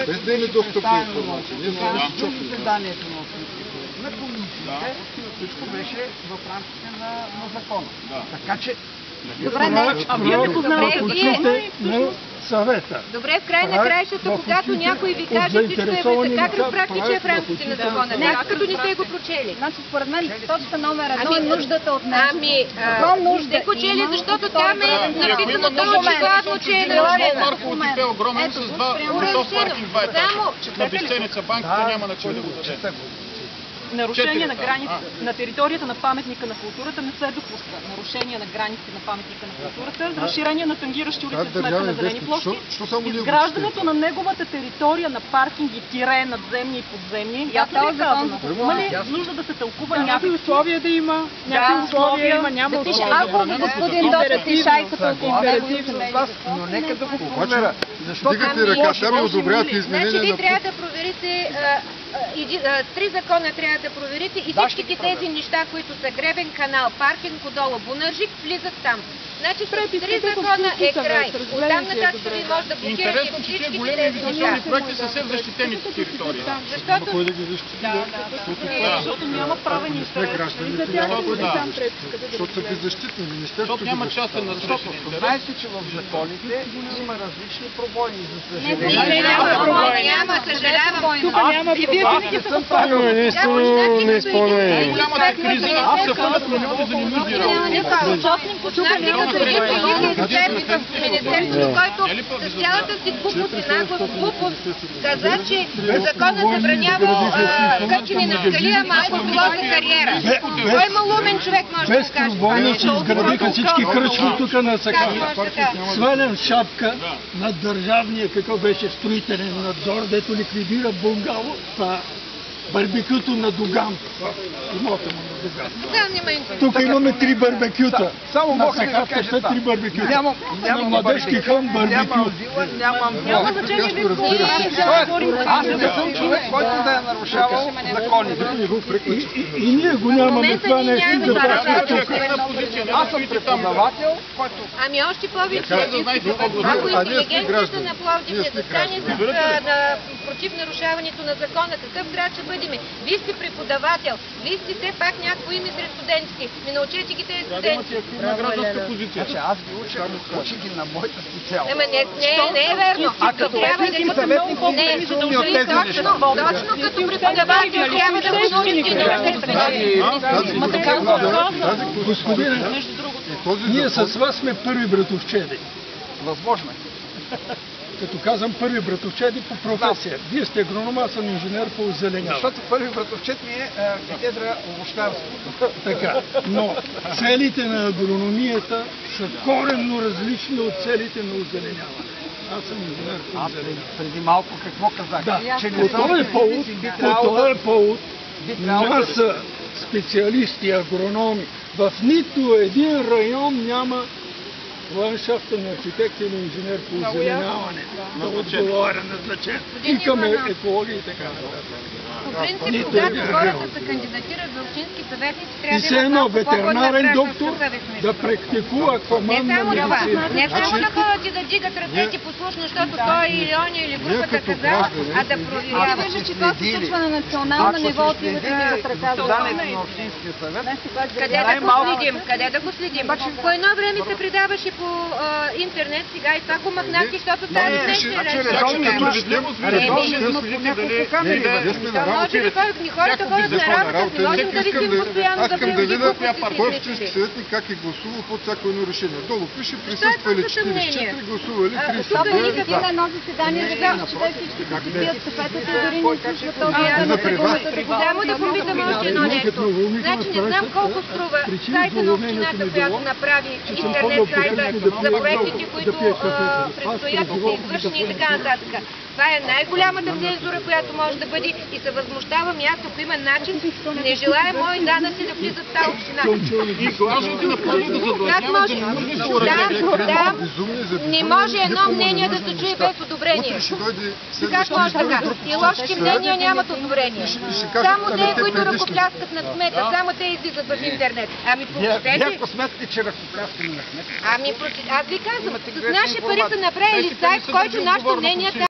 Без да има достъп до информация. Заседанието на комисиите, всичко беше в рамките на закона. Така че... Добре, вие не познавате на съвета. Добре, в край на краищата, когато някой ви каже всичко е как разбрахте, че е в рамките на закона? Не, като не сте го прочели. Значи, според мен, точка номер 1 е нуждата от нещо. Сте го чели, защото там е написано много главно, че е нарушено. Парково типе е огромен с два паркинг, два етажа. На Бесценица банката няма на кой да го даде. Нарушение на границите на територията на паметника на културата не се допуска. Нарушение на границите на паметника на културата, разширение на тангиращи улици в сметка на зелени площи, изграждането на неговата територия на паркинги, надземни и подземни. Ясно ли е казано? Има ли нужда да се тълкува някакви условия да има? Някакви условия има, няма условия. Ако господин доктор Тишайката около него но нека да го проверя. Дигате ръка, там одобрявате изменения на... Значи вие трябва да проверите 3 закона трябва да проверите и всичките тези неща, които са гребен канал, паркинг отдолу, бунържик, влизат там. Значи с 3 закона е край. Оттам нататък ви може да блокирате всички тези големи инвестиционни проекти са в защитените територии. Защото... Кой да ги защити? Защото няма правен интерес. Защото са беззащитни. Защото няма частен насрещен интерес. Знаете, че в законите има различни пробойни, за съжаление. Няма, съжалявам. Тук няма Има единствено неизпълнение. Най-голямата криза се фалят милиони за ненужни работи. Министерството, който с цялата си глупост и наглост глупост каза, че законът забранява кърчене на скали, ама ако било за кариера. Кой малумен човек може да го каже? Безпробойно се изградиха всички кръчки тук на Сакара. Свалям шапка на държавния, какво беше, строителен надзор, дето ликвидира бунгало, барбекюто на Доган. Имота му на Доган. Тук имаме 3 барбекюта. Само на мога да Сакарка кажа са 3 барбекюта. На младежки хъм барбекю. Няма значение ви Аз не съм човек, който да е нарушавал законите. И ние го нямаме това нещо да правим тук. Аз съм преподавател, който... Ами още повече, ако интелигенцията на Пловдив не застане против нарушаването на закона, какъв трябва да бъдем? Вие сте преподавател, вие сте все пак някакво име сред студентите. Ми научете ги тези студенти. Аз ги уча ги на моята специалност. Ама не е верно. А като общински съветник не задължени от тези неща. Точно като преподавател трябва да го научите да Господине, ние с вас сме първи братовчеди. Възможно е. Като казвам първи братовчеди по професия. Вие сте агроном, аз съм инженер по озеленяване. Защото първи братовчет ми е катедра овощарство. Така, но целите на агрономията са коренно различни от целите на озеленяване. Аз съм инженер по озеленяване. Преди малко какво казах? Да, че по този повод нас са специалисти, агрономи. В нито един район няма ландшафтен архитект или инженер по озеленяване да отговаря назначен и към екология и така нататък. По принцип, когато хората се кандидатират за общински съветници, трябва да имат малко ветеринарен доктор да практикува хуманна медицина. Не само да ходят и да дигат ръцете послушно, защото той или он или групата казал, а да проверява. Вижда, че това се случва на национално ниво, отивате и дигат ръка. На общинския съвет. Къде да го следим? По едно време се предаваше по интернет, сега и това го махнахте, защото тази сесия може ли хората ходят на работа, не можем да видим постоянно да видим кой общински съветник как е гласувал под всяко едно решение. Долу пише присъствали 44, гласували 30. Тук има едно заседание, за да чете всички да си пият кафетата и дори не слушат този Само да попитам още едно нещо. Значи не знам колко струва сайта на общината, която направи интернет сайта за проектите, които предстоят да се извършени и така нататък. Това е най-голямата цензура, която може да бъде и се възмущавам и аз, ако има начин, не желая мои данъци да влизат в тази община. И гражданите да продължат да задлъжняват, да не може да се уредят. Не може едно мнение да се чуе без одобрение. Как може така? И лошите мнения нямат одобрение. Само те, които ръкопляскат над кмета, само те излизат в интернет. Ами прочетете. Ако смятате, че ръкопляскаме на кмета. Ами аз ви казвам, с наши пари са направили сайт, който нашето мнение